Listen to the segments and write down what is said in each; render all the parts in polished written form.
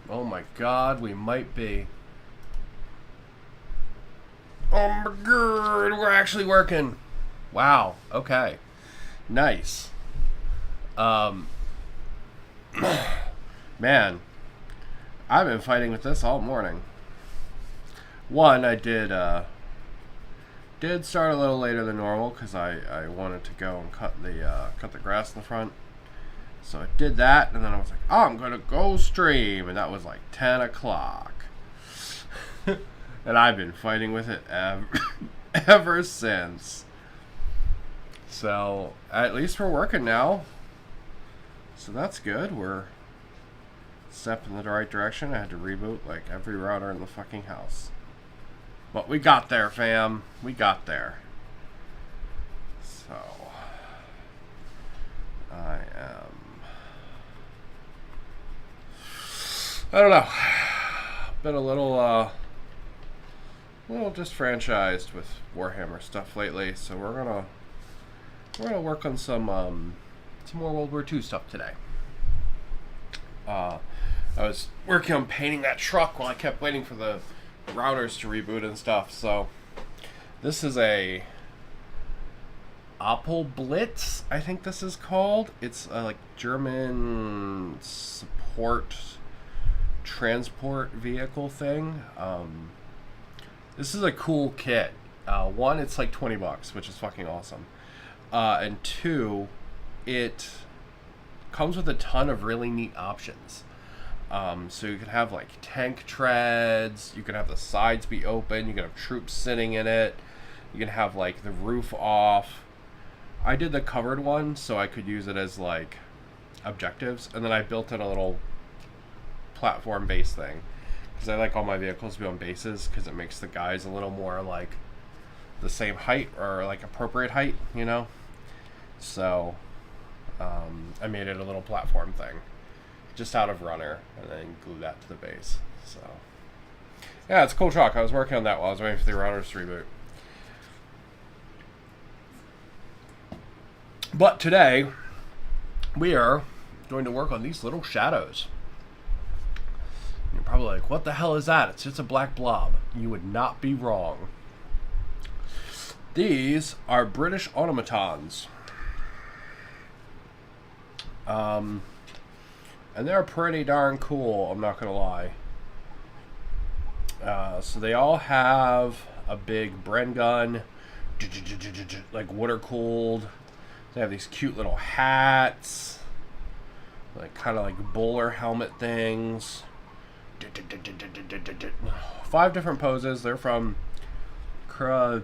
Oh my god, we might be. Oh my god, we're actually working. Wow, okay. Nice. Um, man, I've been fighting with this all morning. One, I did start a little later than normal because I wanted to go and cut the grass in the front. So I did that, and then I was like, oh, I'm gonna go stream, and that was like 10 o'clock. And I've been fighting with it ever since. So at least we're working now. So that's good. We're a step in the right direction. I had to reboot like every router in the fucking house. But we got there, fam. We got there. So I don't know. Been a little disfranchised with Warhammer stuff lately, so we're gonna work on some more World War II stuff today. I was working on painting that truck while I kept waiting for the routers to reboot and stuff. So this is a Opel Blitz, I think this is called. It's a like German support transport vehicle thing. This is a cool kit. One, it's like $20, which is fucking awesome. And two, it comes with a ton of really neat options. So you can have like tank treads, you can have the sides be open, you can have troops sitting in it, you can have like the roof off. I did the covered one so I could use it as like objectives, and then I built in a little platform base thing because I like all my vehicles to be on bases because it makes the guys a little more like the same height or like appropriate height, you know. So I made it a little platform thing just out of runner and then glue that to the base. So yeah, it's a cool truck. I was working on that while I was waiting for the routers to reboot. But today we are going to work on these little shadows. You're probably like, what the hell is that? It's just a black blob. You would not be wrong. These are British automatons. And they're pretty darn cool, I'm not going to lie. So they all have a big Bren gun, like water cooled. They have these cute little hats, like kind of like bowler helmet things. 5 different poses. They're from Kura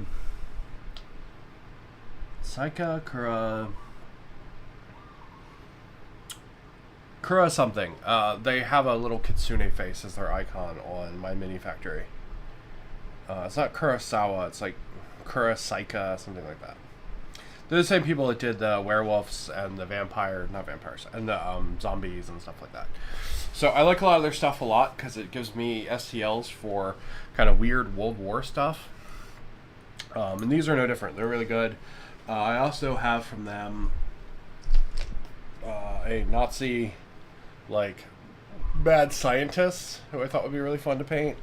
something. They have a little kitsune face as their icon on my mini factory. It's not Kurosawa, it's like Kurosika, something like that. They're the same people that did the werewolves and the not vampires, and the zombies and stuff like that. So I like a lot of their stuff a lot because it gives me STLs for kind of weird World War stuff. And these are no different. They're really good. I also have from them a Nazi, like, bad scientist who I thought would be really fun to paint.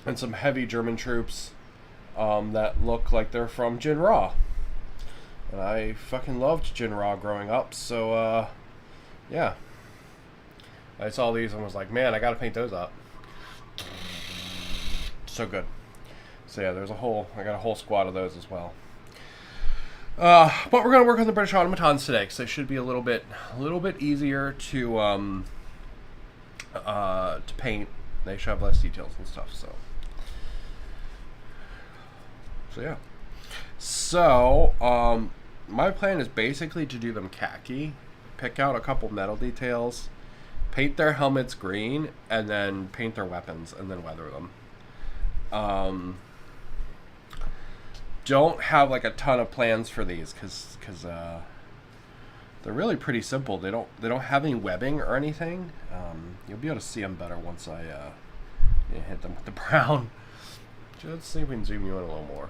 And some heavy German troops that look like they're from Jinra. And I fucking loved Jinra growing up, so, yeah. I saw these and was like, man, I gotta paint those up. So good. So yeah, I got a whole squad of those as well. But we're gonna work on the British automatons today, because they should be a little bit easier to paint. They should have less details and stuff, so yeah. So, my plan is basically to do them khaki, pick out a couple metal details, paint their helmets green, and then paint their weapons, and then weather them. Don't have like a ton of plans for these because they're really pretty simple. They don't have any webbing or anything. You'll be able to see them better once I hit them with the brown. Let's see if we can zoom you in a little more.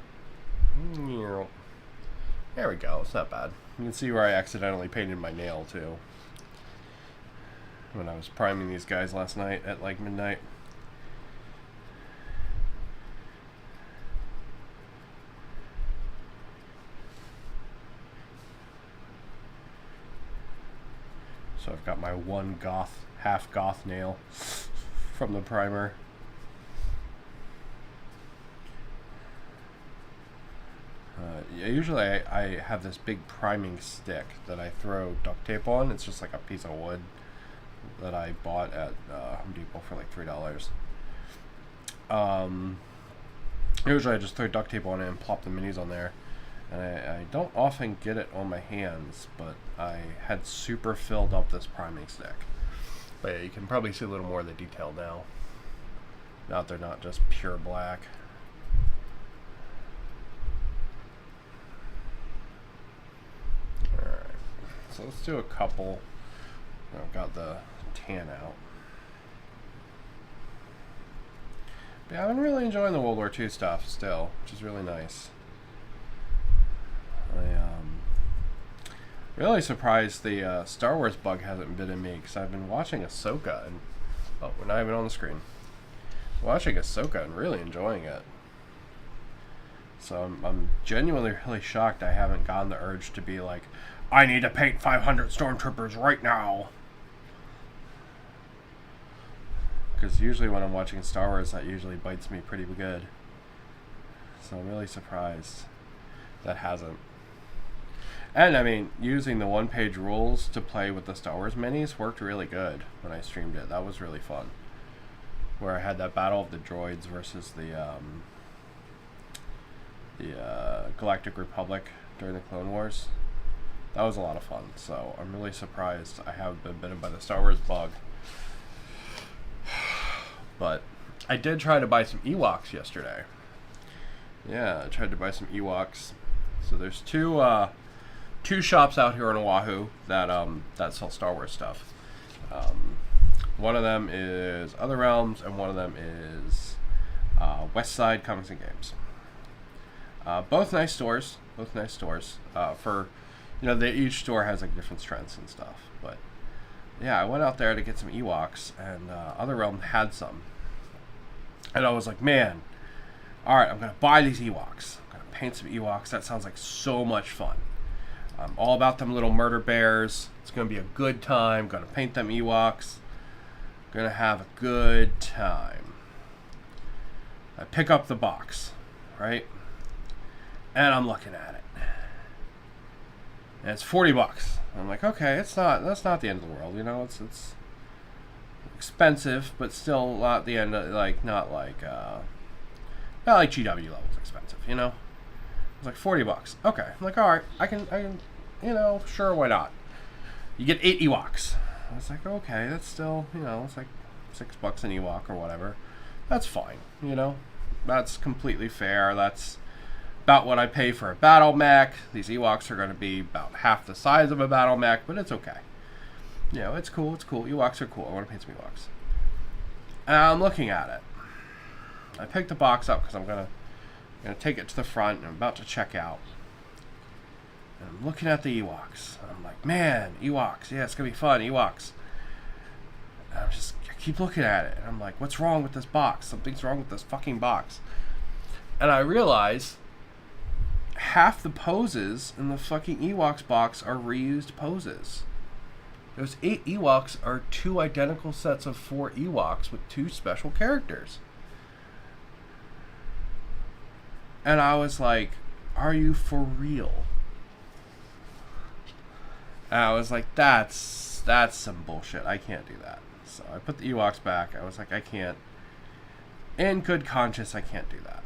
There we go. It's not bad. You can see where I accidentally painted my nail too. when I was priming these guys last night at like midnight. So I've got my one half goth nail from the primer. Usually I have this big priming stick that I throw duct tape on. It's just like a piece of wood that I bought at Home Depot for like $3. Usually I just throw duct tape on it and plop the minis on there. And I don't often get it on my hands, but I had super filled up this priming stick. But yeah, you can probably see a little more of the detail now. Now they're not just pure black. Alright, so let's do a couple. I've got the tan out. But yeah, I've been really enjoying the World War II stuff still, which is really nice. Really surprised the Star Wars bug hasn't bitten me, because I've been watching Ahsoka and we're not even on the screen. Watching Ahsoka and really enjoying it. So I'm genuinely really shocked I haven't gotten the urge to be like, I need to paint 500 stormtroopers right now. Because usually when I'm watching Star Wars, that usually bites me pretty good. So I'm really surprised that hasn't. And I mean, using the one-page rules to play with the Star Wars minis worked really good when I streamed it. That was really fun. Where I had that battle of the droids versus the Galactic Republic during the Clone Wars. That was a lot of fun. So I'm really surprised I haven't been bitten by the Star Wars bug. But I did try to buy some Ewoks yesterday. Yeah, I tried to buy some Ewoks. So there's two shops out here in Oahu that sell Star Wars stuff. One of them is Other Realms, and one of them is West Side Comics and Games. Both nice stores. Both nice stores. For each store has like different strengths and stuff. But yeah, I went out there to get some Ewoks, and Other Realm had some. And I was like, man, all right, I'm gonna buy these Ewoks. I'm gonna paint some Ewoks. That sounds like so much fun. I'm all about them little murder bears. It's going to be a good time. Going to paint them Ewoks. Going to have a good time. I pick up the box, right? And I'm looking at it. And it's $40. I'm like, okay, that's not the end of the world, it's expensive, but still not the end of, not like GW levels expensive, It's like $40. Okay. I'm like, all right, I can, sure, why not? You get 8 Ewoks. I was like, okay, that's still, it's like $6 an Ewok or whatever. That's fine, That's completely fair. That's about what I pay for a battle mech. These Ewoks are going to be about half the size of a battle mech, but it's okay. It's cool. It's cool. Ewoks are cool. I want to paint some Ewoks. And I'm looking at it. I picked the box up because I'm going to take it to the front, and I'm about to check out. And I'm looking at the Ewoks. And I'm like, man, Ewoks. Yeah, it's going to be fun. Ewoks. And I keep looking at it. And I'm like, what's wrong with this box? Something's wrong with this fucking box. And I realize half the poses in the fucking Ewoks box are reused poses. Those 8 Ewoks are 2 identical sets of 4 Ewoks with 2 special characters. And I was like, are you for real? And I was like, that's some bullshit. I can't do that. So I put the Ewoks back. I was like, I can't. In good conscience, I can't do that.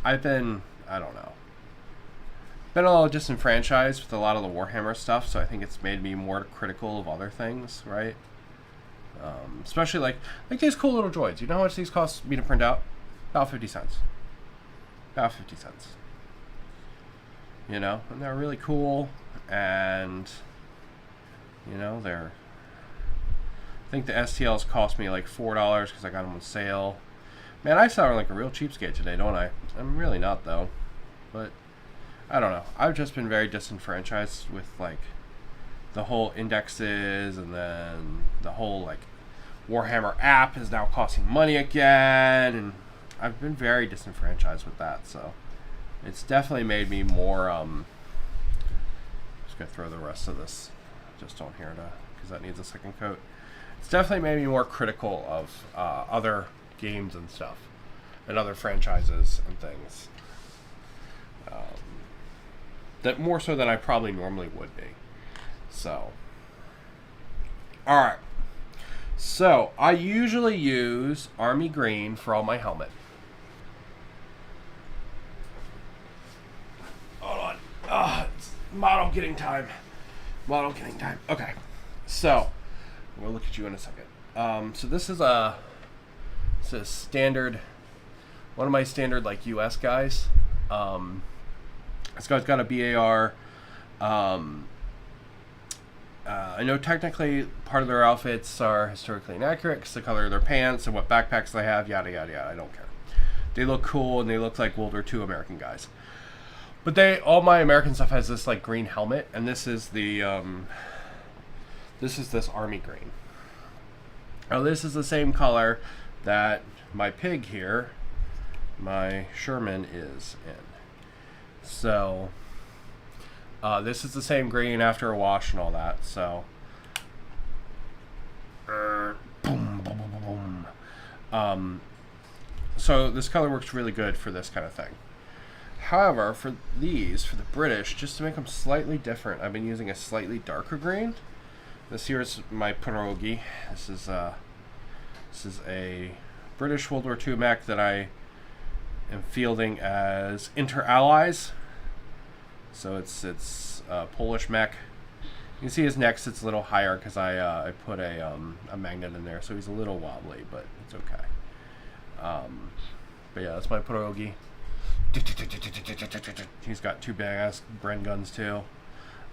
I don't know. Been a little disenfranchised with a lot of the Warhammer stuff, so I think it's made me more critical of other things, right? Especially like these cool little droids. You know how much these cost me to print out? About 50 cents. About 50 cents. And they're really cool, and they're, I think the STLs cost me like $4 because I got them on sale. Man, I sound like a real cheapskate today, don't I? I'm really not, though. But I don't know. I've just been very disenfranchised with the whole indexes, and then the whole like Warhammer app is now costing money again, and I've been very disenfranchised with that. So it's definitely made me more. Just gonna throw the rest of this just on here because that needs a second coat. It's definitely made me more critical of other games and stuff, and other franchises and things. That more so than I probably normally would be. So, all right. So I usually use Army Green for all my helmet. Hold on. It's model getting time. Okay. So we'll look at you in a second. So this is a standard, one of my standard like US guys. This guy's got a BAR. I know technically part of their outfits are historically inaccurate because the color of their pants and what backpacks they have, yada yada yada. I don't care. They look cool and they look like World War II American guys. But all my American stuff has this like green helmet, and this is this Army Green. Now this is the same color that my pig here, my Sherman, is in. So this is the same green after a wash and all that. So boom, boom, boom, boom. So this color works really good for this kind of thing. However, for the British, just to make them slightly different, I've been using a slightly darker green. This here is my pierogi. This is a British World War II mech that I am fielding as inter-allies. So it's a Polish mech. You can see his neck sits a little higher because I put a magnet in there, so he's a little wobbly, but it's okay. But yeah, that's my pierogi. He's got two big-ass Bren guns too.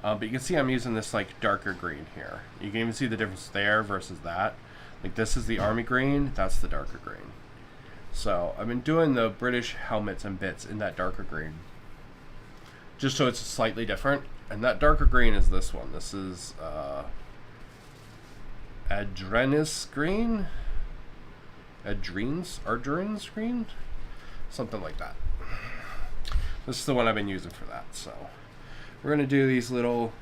But you can see I'm using this like darker green here. You can even see the difference there versus that. Like this is the Army Green, that's the darker green. So I've been doing the British helmets and bits in that darker green, just so it's slightly different. And that darker green is this one. This is Adrenis green, Adrena's green, something like that. This is the one I've been using for that. So we're gonna do these little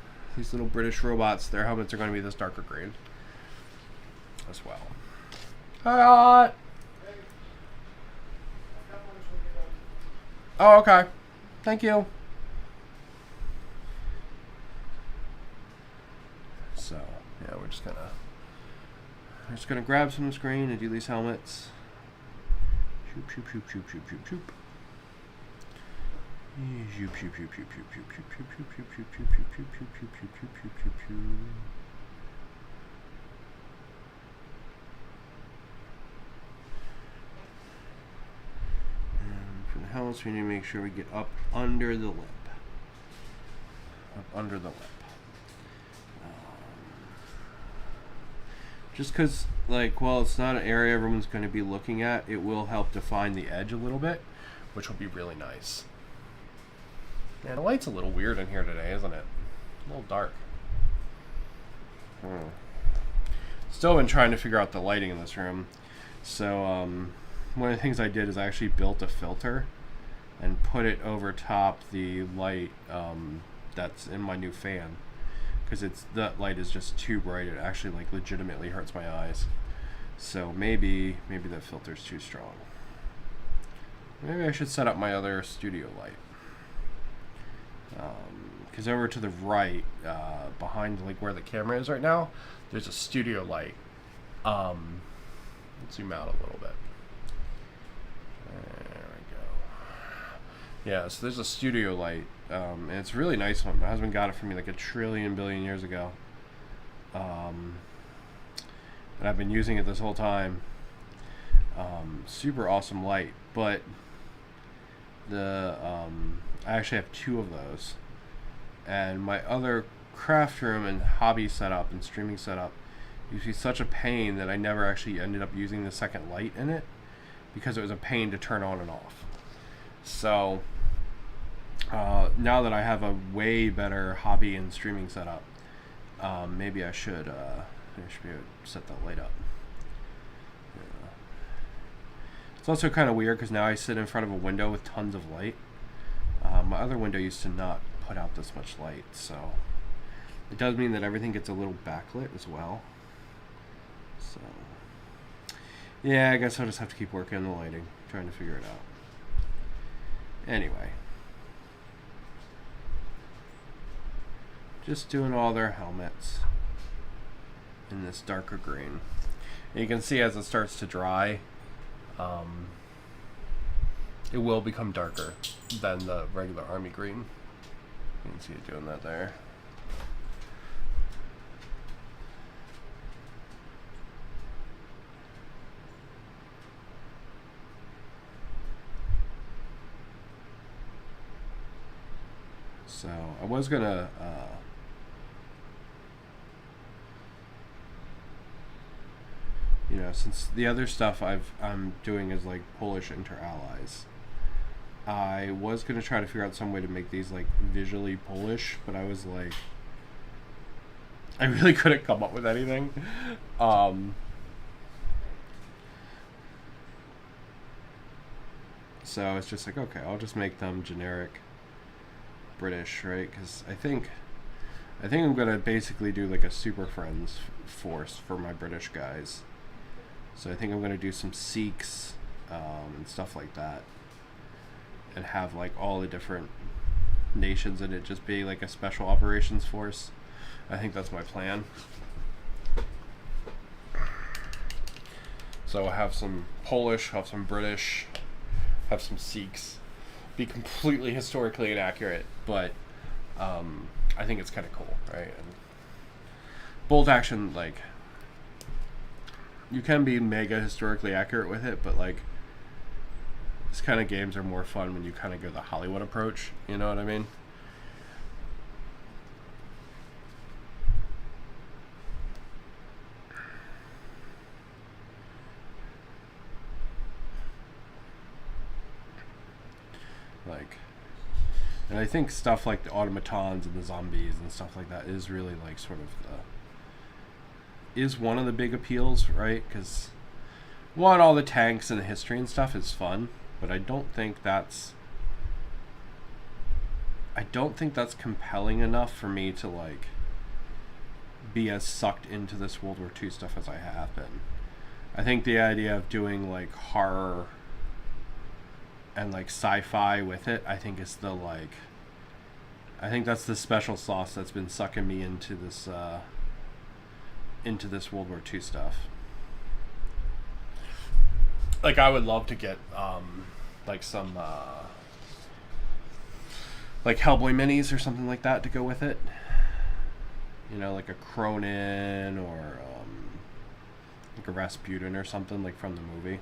British robots. Their helmets are going to be this darker green as well. Hi. Oh, okay. Thank you. So yeah, we're just gonna grab some screen and do these helmets. Shoop shoop shoop shoop shoop shoop shoop. Shoop shoop shoop shoop shoop shoop shoop shoop shoop shoop shoop shoop shoop shoop shoop shoop shoop shoop shoop shoop. For the helmets, we need to make sure we get up under the lip. Up under the lip. Just because, like, while it's not an area everyone's going to be looking at, it will help define the edge a little bit, which will be really nice. Yeah, the light's a little weird in here today, isn't it? A little dark. Still been trying to figure out the lighting in this room. So, one of the things I did is I actually built a filter and put it over top the light that's in my new fan, because that light is just too bright. It actually like legitimately hurts my eyes. So maybe that filter's too strong. Maybe I should set up my other studio light. Because over to the right, behind like where the camera is right now, there's a studio light. Let's zoom out a little bit. There we go. Yeah, so there's a studio light, and it's a really nice one. My husband got it for me like a trillion billion years ago, and I've been using it this whole time. Super awesome light, but I actually have two of those, and my other craft room and hobby setup and streaming setup used to be such a pain that I never actually ended up using the second light in it, because it was a pain to turn on and off. So now that I have a way better hobby and streaming setup, Maybe I should be able to set that light up. Yeah. It's also kind of weird because now I sit in front of a window with tons of light. My other window used to not put out this much light, so it does mean that everything gets a little backlit as well. So yeah, I guess I'll just have to keep working on the lighting, trying to figure it out. Anyway, just doing all their helmets in this darker green. And you can see as it starts to dry, it will become darker than the regular army green. You can see it doing that there. So I was gonna you know, since the other stuff I'm doing is like Polish inter-allies, I was gonna try to figure out some way to make these like visually Polish, but I was like, I really couldn't come up with anything. So it's just like, okay, I'll just make them generic British, right? Because I think I'm gonna basically do like a Super Friends force for my British guys. So I think I'm gonna do some Sikhs and stuff like that, and have like all the different nations in it just be like a special operations force. I think that's my plan. So I'll have some Polish, have some British, have some Sikhs. Be completely historically inaccurate, but I think it's kind of cool, right? And bolt action, like, you can be mega historically accurate with it, but like, this kind of games are more fun when you kind of go the Hollywood approach, you know what I mean? Like, and I think stuff like the automatons and the zombies and stuff like that is really like sort of is one of the big appeals, right? Because one, all the tanks and the history and stuff is fun, but I don't think that's compelling enough for me to like be as sucked into this World War II stuff as I have been. I think the idea of doing like horror and like sci-fi with it, I think is the like, I think that's the special sauce that's been sucking me into this World War II stuff. Like, I would love to get like some like Hellboy minis or something like that to go with it. You know, like a Cronin or like a Rasputin or something like from the movie.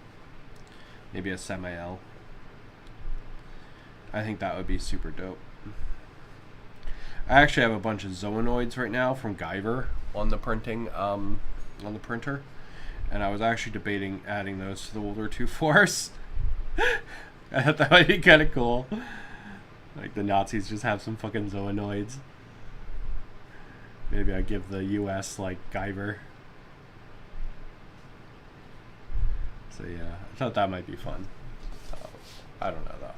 Maybe a Samael. I think that would be super dope. I actually have a bunch of Zoonoids right now from Guyver on the printing, on the printer, and I was actually debating adding those to the World War II force. I thought that might be kind of cool. Like the Nazis just have some fucking Zoonoids. Maybe I give the U.S. like Guyver. So yeah, I thought that might be fun. I don't know though.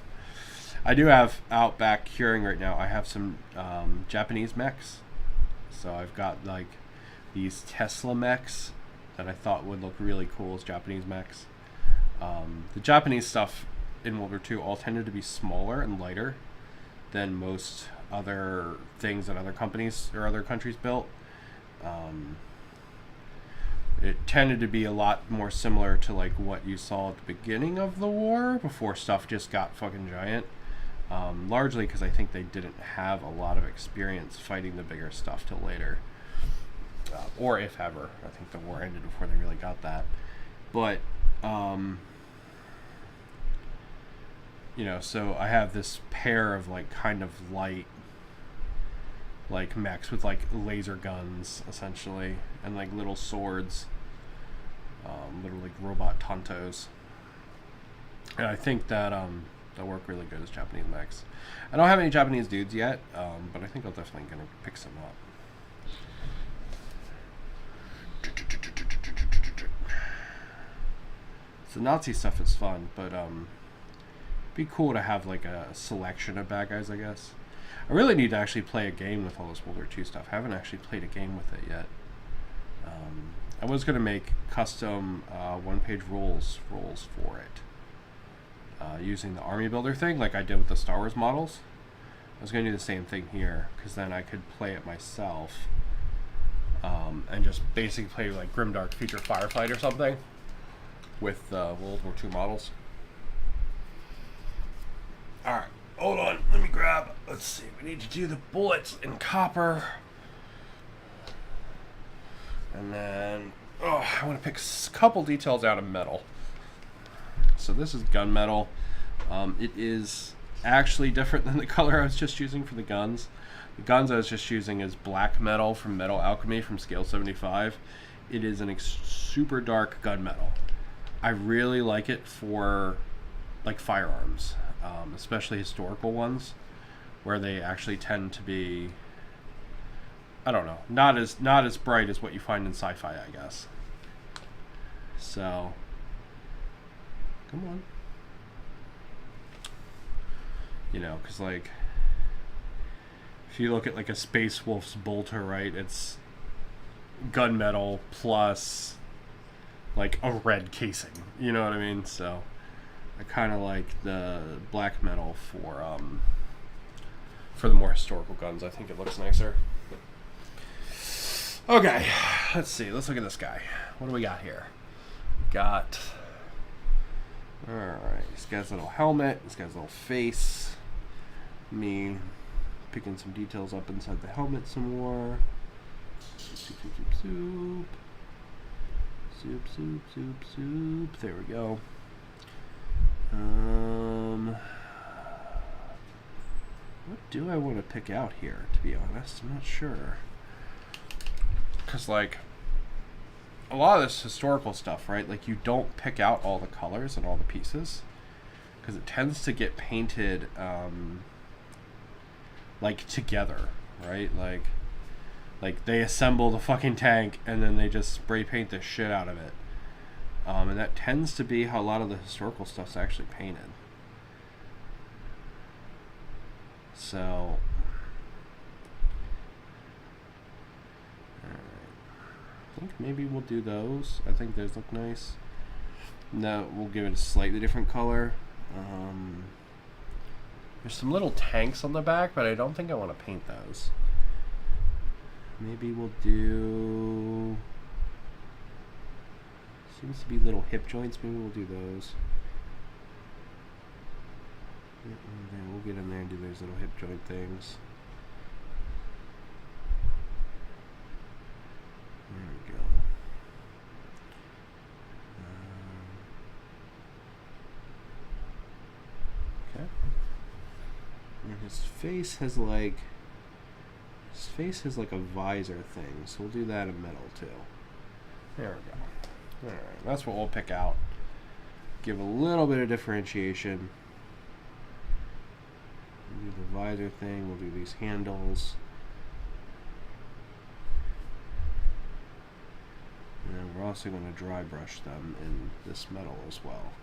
I do have out back curing right now. I have some Japanese mechs. So I've got like these Tesla mechs that I thought would look really cool as Japanese mechs. The Japanese stuff in World War II all tended to be smaller and lighter than most other things that other companies or other countries built. It tended to be a lot more similar to like what you saw at the beginning of the war before stuff just got fucking giant. Largely because I think they didn't have a lot of experience fighting the bigger stuff till later. Or if ever. I think the war ended before they really got that. But, you know, so I have this pair of like kind of light like mechs with like laser guns essentially and like little swords, little like robot tantos. And I think that they'll work really good as Japanese mechs. I don't have any Japanese dudes yet, but I think I'm definitely gonna pick some up. So Nazi stuff is fun, but be cool to have like a selection of bad guys, I guess. I really need to actually play a game with all this World War II stuff. I haven't actually played a game with it yet. I was going to make custom one-page rules for it using the army builder thing like I did with the Star Wars models. I was going to do the same thing here because then I could play it myself and just basically play like Grimdark Future Firefight or something with World War II models. Alright, hold on. Let me grab. Let's see. We need to do the bullets in copper. And then, I want to pick a couple details out of metal. So this is gunmetal. It is actually different than the color I was just using for the guns. The guns I was just using is black metal from Metal Alchemy from Scale 75. It is an super dark gunmetal. I really like it for like firearms, especially historical ones, where they actually tend to be, I don't know, not as bright as what you find in sci-fi, I guess. So, come on. You know, because like, if you look at like a Space Wolf's bolter, right, it's gunmetal plus like a red casing. You know what I mean? So, I kind of like the black metal for the more historical guns. I think it looks nicer. Okay, let's see. Let's look at this guy. What do we got here? We got... Alright, he's got his little helmet. He's got his little face. Me picking some details up inside the helmet some more. Soup, soup, soup, soup. Soup, soup, soup, soup. There we go. What do I want to pick out here, to be honest? I'm not sure. Because, like, a lot of this historical stuff, right? Like, you don't pick out all the colors and all the pieces. Because it tends to get painted, like, together, right? Like, they assemble the fucking tank and then they just spray paint the shit out of it. And that tends to be how a lot of the historical stuff's actually painted. So... I think maybe we'll do those. I think those look nice. No, we'll give it a slightly different color. There's some little tanks on the back, but I don't think I want to paint those. Maybe we'll do... Seems to be little hip joints. Maybe we'll do those. And then we'll get in there and do those little hip joint things. There we go. Okay. And his face has like a visor thing, so we'll do that in metal too. There we go. Alright, that's what we'll pick out. Give a little bit of differentiation. We'll do the visor thing, we'll do these handles. And we're also going to dry brush them in this metal as well.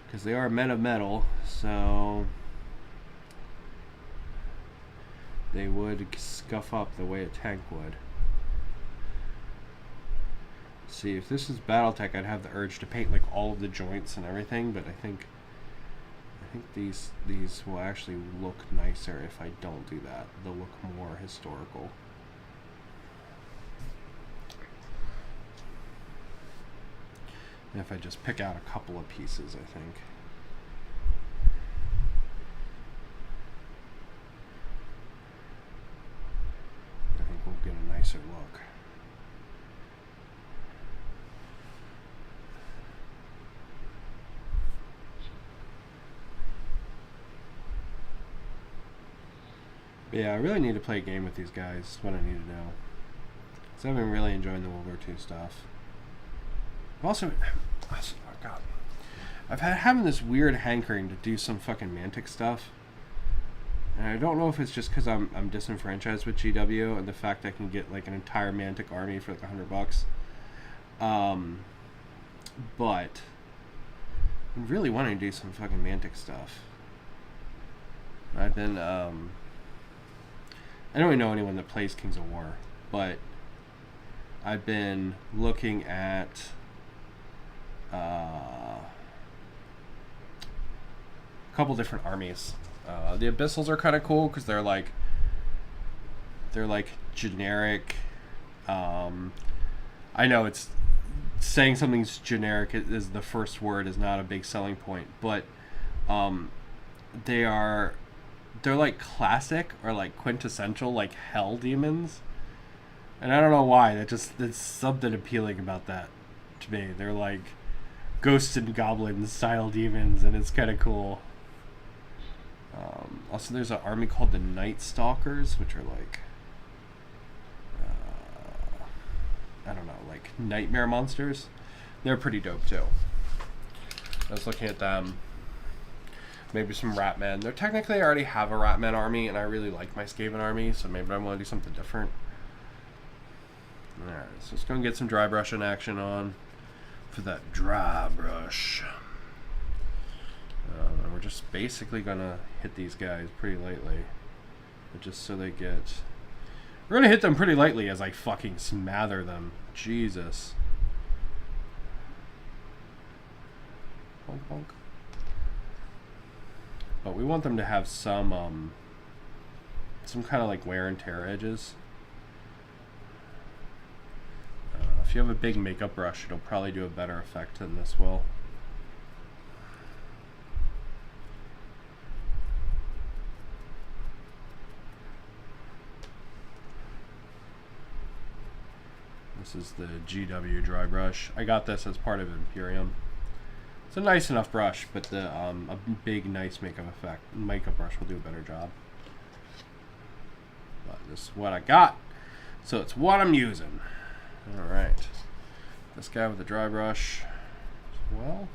Because they are men of metal, so they would scuff up the way a tank would. See, if this is Battletech, I'd have the urge to paint like all of the joints and everything, but I think these will actually look nicer if I don't do that. They'll look more historical. If I just pick out a couple of pieces, I think. We'll get a nicer look. But yeah, I really need to play a game with these guys. That's what I need to know. So I've been really enjoying the World War II stuff. Also, oh God, I've had having this weird hankering to do some fucking Mantic stuff, and I don't know if it's just because I'm disenfranchised with GW and the fact I can get like an entire Mantic army for like $100. But I'm really wanting to do some fucking Mantic stuff. I've been, I don't really know anyone that plays Kings of War, but I've been looking at a couple different armies. The Abyssals are kind of cool because they're like generic. I know it's saying something's generic is the first word is not a big selling point, but they're like classic or like quintessential like hell demons, and I don't know why. There's something appealing about that to me. They're like ghosts and goblins style demons, and it's kind of cool. Also, there's an army called the Night Stalkers, which are like I don't know, like nightmare monsters. They're pretty dope too. I was looking at them. Maybe some Ratmen. They technically already have a Ratman army, and I really like my Skaven army, so maybe I want to do something different. Alright, so let's go and get some dry brush in action on for that dry brush. And we're just basically gonna hit these guys pretty lightly, but just so they get. We're gonna hit them pretty lightly as I fucking smother them. Jesus. Bonk, bonk. But we want them to have some kind of like wear and tear edges. If you have a big makeup brush, it'll probably do a better effect than this will. This is the GW dry brush. I got this as part of Imperium. It's a nice enough brush, but the a big nice makeup brush will do a better job. But this is what I got, so it's what I'm using. All right, this guy with the dry brush as well.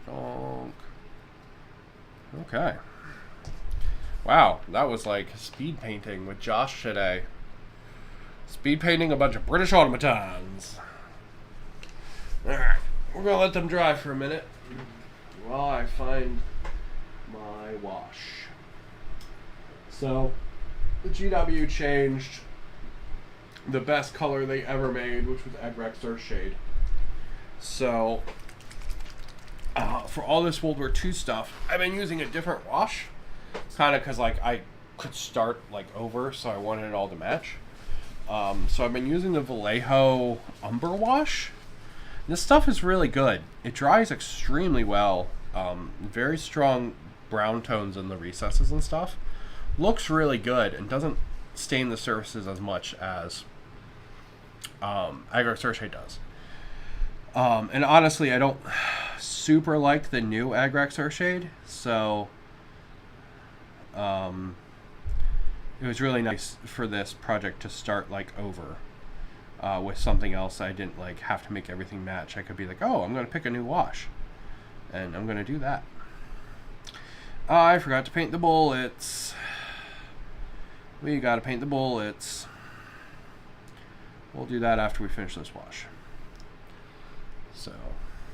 Donk. Okay. Wow, that was like speed painting with Josh today. Speed painting a bunch of British automatons. Alright, we're going to let them dry for a minute while I find my wash. So, the GW changed the best color they ever made, which was Egrex Earthshade. So, for all this World War II stuff, I've been using a different wash. Kind of because like I could start like over, so I wanted it all to match. So I've been using the Vallejo Umber wash. This stuff is really good. It dries extremely well. Very strong brown tones in the recesses and stuff. Looks really good and doesn't stain the surfaces as much as Egrex Earthshade does. And honestly, I don't super like the new Egrex Earthshade, so it was really nice for this project to start like over with something else. I didn't like have to make everything match. I could be like, oh, I'm going to pick a new wash, and I'm going to do that. I forgot to paint the bullets. We got to paint the bullets. We'll do that after we finish this wash. So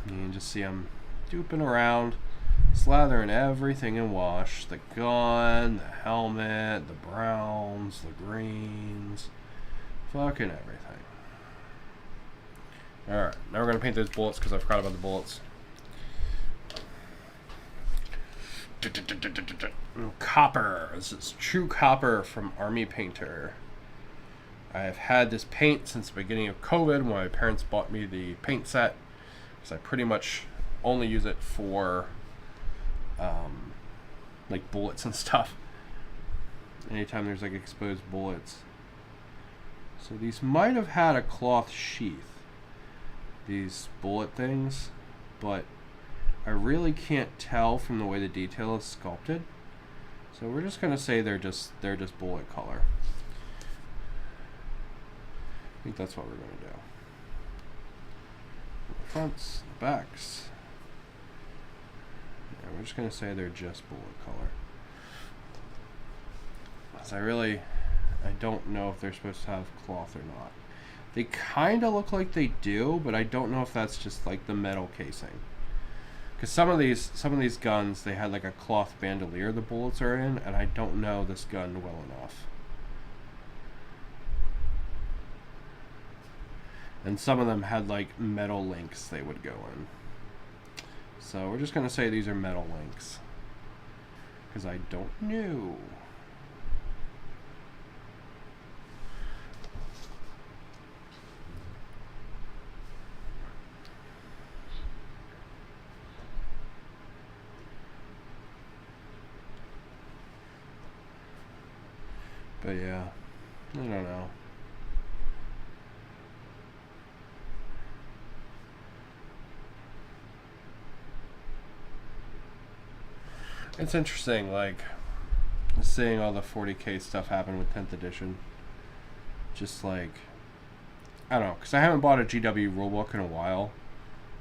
you can just see I'm duping around, slathering everything in wash. The gun, the helmet, the browns, the greens, fucking everything. Alright, now we're going to paint those bullets because I forgot about the bullets. Copper. This is true copper from Army Painter. I have had this paint since the beginning of COVID when my parents bought me the paint set, because I pretty much only use it for like bullets and stuff. Anytime there's like exposed bullets. So these might have had a cloth sheath, these bullet things, but I really can't tell from the way the detail is sculpted. So we're just gonna say they're just bullet color. I think that's what we're gonna do. The fronts, the backs. Yeah, we're just gonna say they're just bullet color. Because I don't know if they're supposed to have cloth or not. They kind of look like they do, but I don't know if that's just like the metal casing. Because some of these guns, they had like a cloth bandolier the bullets are in, and I don't know this gun well enough. And some of them had like metal links they would go in. So we're just going to say these are metal links. Because I don't know. But yeah, I don't know. It's interesting, like, seeing all the 40k stuff happen with 10th edition. Just like, I don't know, because I haven't bought a GW rulebook in a while.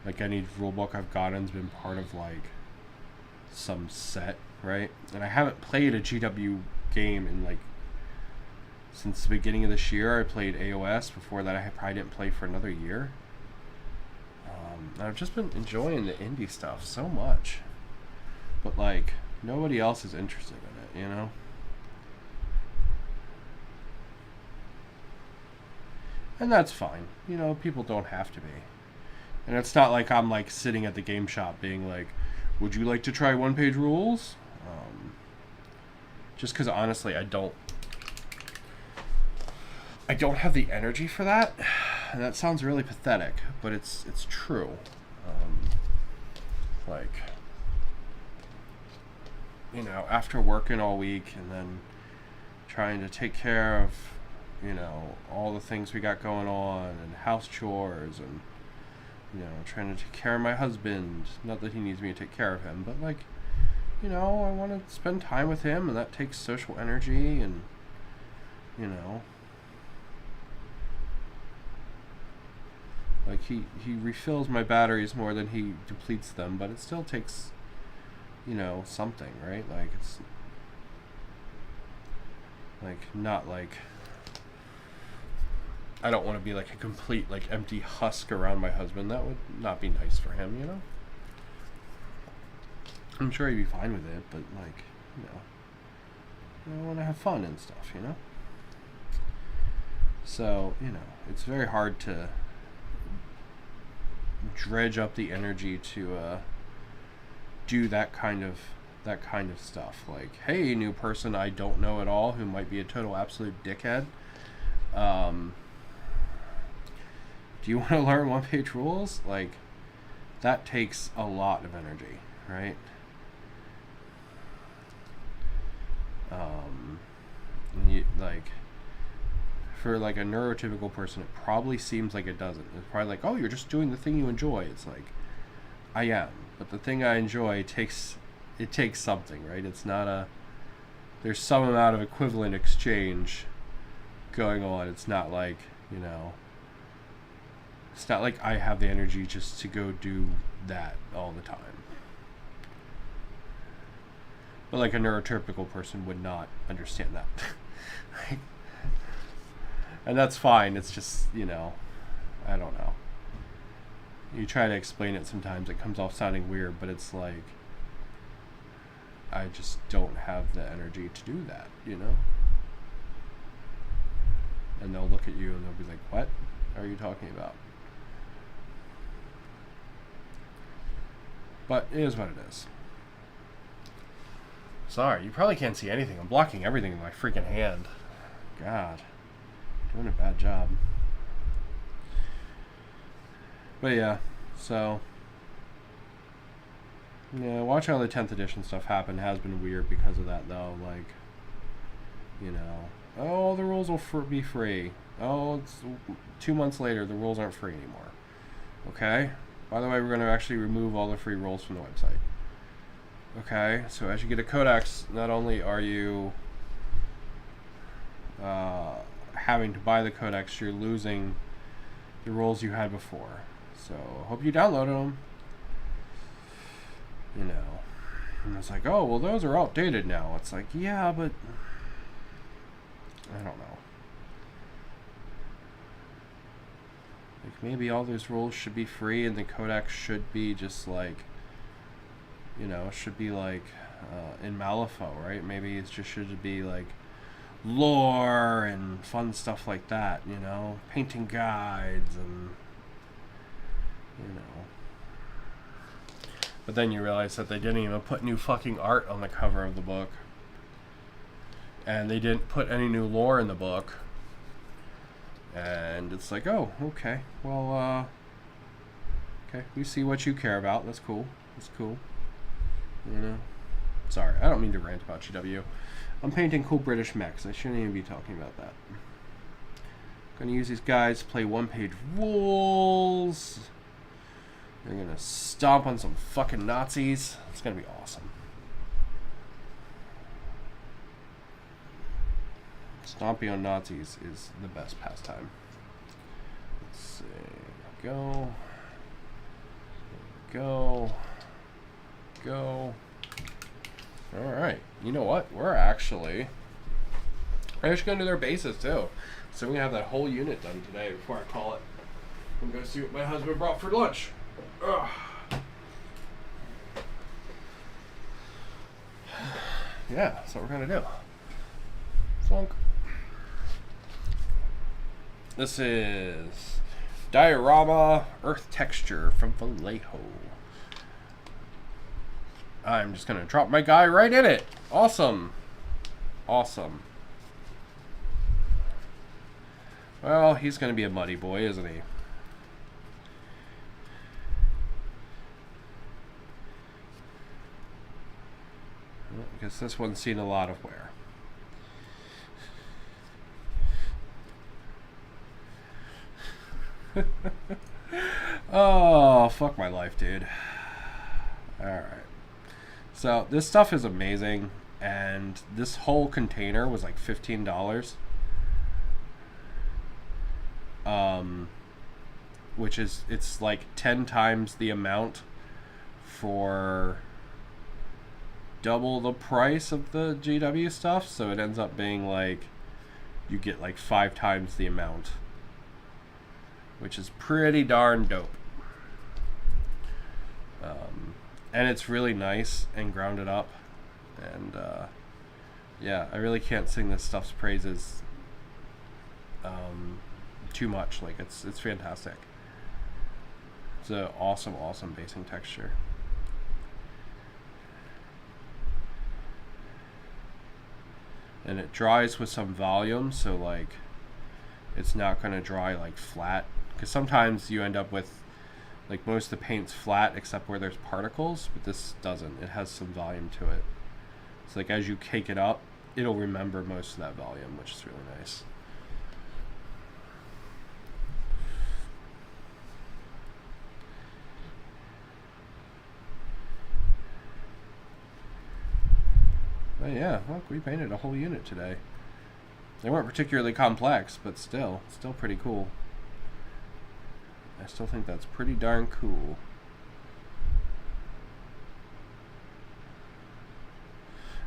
Like, any rulebook I've gotten's been part of, like, some set, right? And I haven't played a GW game in, like, since the beginning of this year. I played AOS. Before that, I probably didn't play for another year. I've just been enjoying the indie stuff so much. But, like, nobody else is interested in it, you know? And that's fine. You know, people don't have to be. And it's not like I'm, like, sitting at the game shop being like, would you like to try one-page rules? Just because, honestly, I don't have the energy for that. And that sounds really pathetic, but it's true. Like, you know, after working all week and then trying to take care of, you know, all the things we got going on and house chores and, you know, trying to take care of my husband. Not that he needs me to take care of him, but, like, you know, I want to spend time with him, and that takes social energy, and, you know, like, he refills my batteries more than he depletes them, but it still takes, you know, something, right? Like, it's, like, not like, I don't want to be like a complete, like, empty husk around my husband. That would not be nice for him, you know? I'm sure he'd be fine with it, but, like, you know, I want to have fun and stuff, you know? So, you know, it's very hard to dredge up the energy to do that kind of stuff. Like, hey, new person I don't know at all who might be a total absolute dickhead. Do you want to learn one-page rules? Like, that takes a lot of energy, right? Like, for like a neurotypical person, it probably seems like it doesn't. It's probably like, oh, you're just doing the thing you enjoy. It's like, I am, but the thing I enjoy takes something, right? It's not there's some amount of equivalent exchange going on. It's not like, you know, it's not like I have the energy just to go do that all the time. But like a neurotypical person would not understand that. Right? And that's fine. It's just, you know, I don't know. You try to explain it sometimes, it comes off sounding weird, but it's like, I just don't have the energy to do that, you know? And they'll look at you and they'll be like, what are you talking about? But it is what it is. Sorry, you probably can't see anything. I'm blocking everything in my freaking hand. God. Doing a bad job. But yeah, so yeah, watching all the 10th edition stuff happen has been weird because of that, though. Like, you know, oh, the rules will be free. Oh, it's 2 months later, the rules aren't free anymore. Okay? By the way, we're going to actually remove all the free rules from the website. Okay? So as you get a codex, not only are you having to buy the codex, you're losing the rules you had before. So I hope you downloaded them. You know, and it's like, oh, well, those are outdated now. It's like, yeah, but I don't know. Like, maybe all those rules should be free and the codex should be just like, you know, should be like in Malifaux, right? Maybe it just should be like lore and fun stuff like that, you know, painting guides and, you know. But then you realize that they didn't even put new fucking art on the cover of the book. And they didn't put any new lore in the book. And it's like, oh, okay. Well, okay, we see what you care about. That's cool. That's cool. You know? Sorry, I don't mean to rant about GW. I'm painting cool British mechs. I shouldn't even be talking about that. Gonna use these guys to play one-page rules. They're gonna stomp on some fucking Nazis. It's gonna be awesome. Stomping on Nazis is the best pastime. Let's see. Go. Go. Go. Alright. You know what? We're actually going to do their bases too. So we can have that whole unit done today before I call it. I'm going to see what my husband brought for lunch. Ugh. Yeah, that's what we're going to do. Flunk. This is Diorama Earth Texture from Malifaux. I'm just going to drop my guy right in it. Awesome. Awesome. Well, he's going to be a muddy boy, isn't he? Well, I guess this one's seen a lot of wear. Oh, fuck my life, dude. Alright. So, this stuff is amazing, and this whole container was like $15. Which is, it's like 10 times the amount for double the price of the GW stuff, so it ends up being like, you get like 5 times the amount. Which is pretty darn dope. And it's really nice and grounded up. And yeah, I really can't sing this stuff's praises too much. Like, it's fantastic. It's an awesome, awesome basing texture. And it dries with some volume, so like it's not going to dry like flat. Because sometimes you end up with, like, most of the paint's flat except where there's particles, but this doesn't. It has some volume to it. So, like, as you cake it up, it'll remember most of that volume, which is really nice. But yeah, look, we painted a whole unit today. They weren't particularly complex, but still pretty cool. I still think that's pretty darn cool.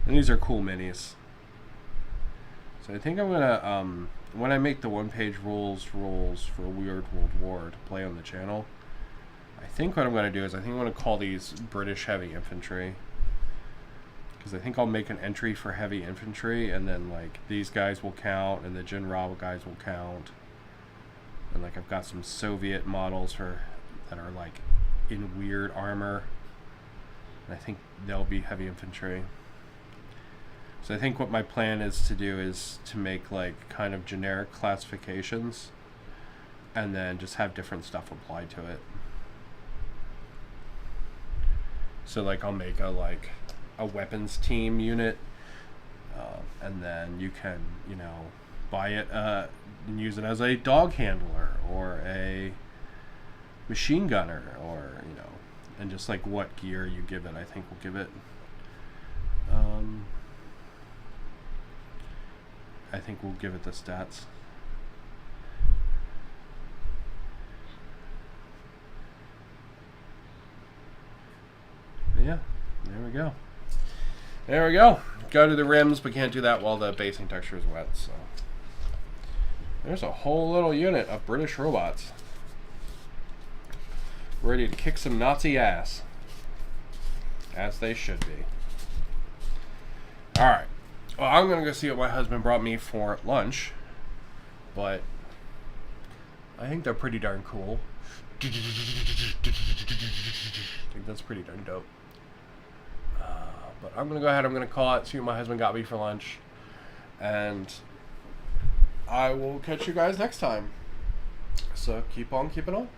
And these are cool minis. So I think I'm gonna, when I make the one-page rules for a Weird World War to play on the channel, I think what I'm gonna do is I think I'm gonna call these British Heavy Infantry. Because I think I'll make an entry for Heavy Infantry, and then like these guys will count, and the Jinra guys will count. And like I've got some Soviet models that are like in weird armor. And I think they'll be Heavy Infantry. So I think what my plan is to do is to make like kind of generic classifications and then just have different stuff applied to it. So like I'll make a weapons team unit, and then you can, you know, buy it and use it as a dog handler or a machine gunner, or, you know, and just like what gear you give it, I think we'll give it. I think we'll give it the stats. But yeah, there we go. There we go. Go to the rims, but can't do that while the basing texture is wet. So there's a whole little unit of British robots. ready to kick some Nazi ass. As they should be. Alright. Well, I'm going to go see what my husband brought me for lunch. But I think they're pretty darn cool. I think that's pretty darn dope. But I'm going to go ahead, I'm going to call it, see what my husband got me for lunch. And I will catch you guys next time. So keep on keeping on.